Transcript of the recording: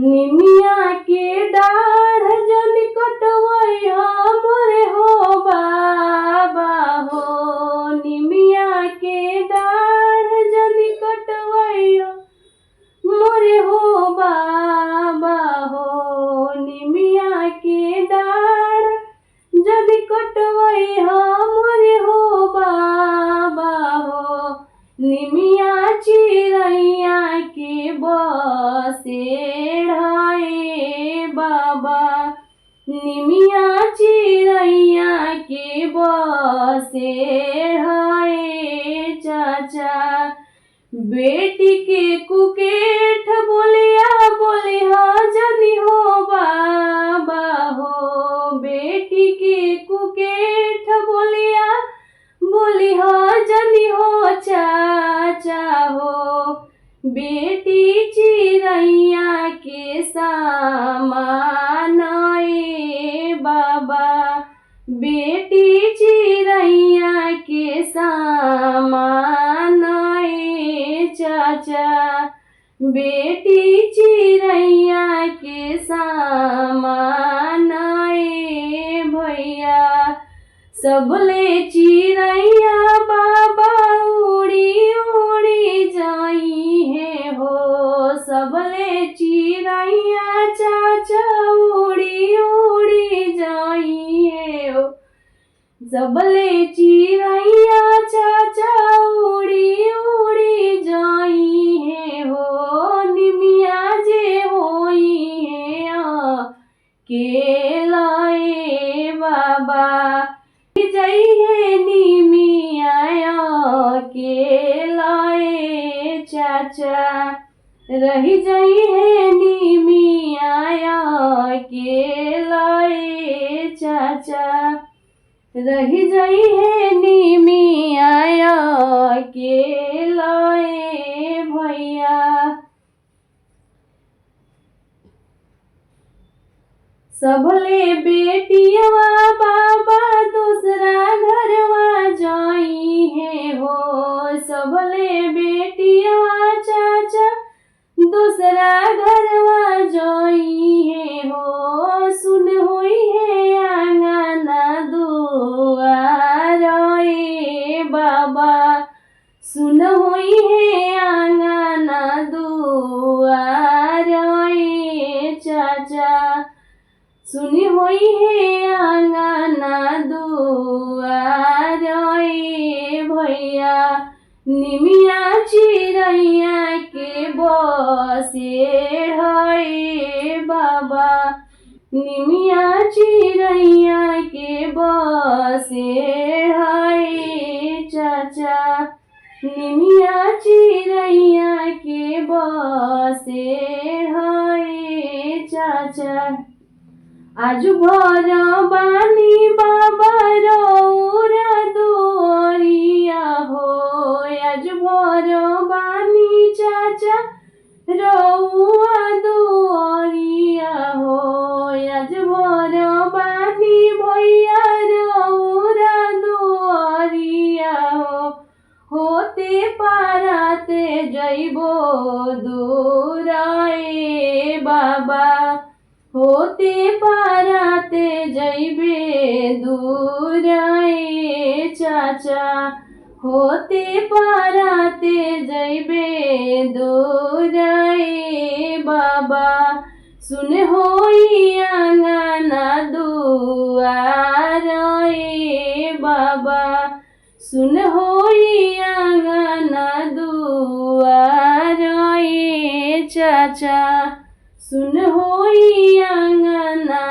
निमिया के डाढ़ जन कटवैया मोरे हो बाबा हो। निमिया के डाढ़ जन कटवैया मोरे हो बाबा हो। निमिया के डाढ़ जन कटवैया मोरे हो बाबा हो। निमिया चिरैया के बसेढ़ाए बाबा। निमिया चिरैया के बसेढ़ाए चाचा। बेटी के कुकेठ बोलिया बोलिहा जनी हो बाबा हो। बेटी के कुकेठ बोलिया बोलिहा जनी हो चाचा हो। बेटी चिरैया के सामान ए बाबा। बेटी चिरैया के सामान ए चाचा। बेटी चिरैया के सामान ए भैया। सबले चिरैया बाबा उड़ी उड़ी जाई है हो। सबले चिरैया चाचा उड़ी उड़ी जाई है हो। सबले चिरैया चाचा उड़ी उड़ी जाई है हो। निमिया जे होई है के लाए बाबा। जई है निमिया के लाए चाचा। रही जई है निमिया के लाए चाचा। रही जई है निमिया के लाए भैया। सबले बेटियावा बाबा दूसरा घरवा जाई है हो। सबले बेटियावा चाचा दूसरा घरवा जाई है हो। सुन होई है आंगना दुआर ए बाबा। सुन होई है आंगना दुआर ए चाचा। सुनी होई है आंगना दुआर ए भैया। निमिया चिरैया के बसेढ़ाए बाबा। निमिया चिरैया के बसेढ़ाए चाचा। निमिया चिरैया के बसेढ़ाए चाचा। आज भर बानी बाबा रौरा दुआरिया हो। आज भर बानी चाचा रौआ दुआरिया हो। आज भर बानी भैया रौरा दुआरिया हो। होते पाराते जइबो दूराए बाबा। होते पाराते जइबे दूराए चाचा। होते पाराते जइबे दूराए बाबा। सुन होई आंगना दुआर ए बाबा। सुन होई आंगना दुआर ए चाचा। सुन होई आंगना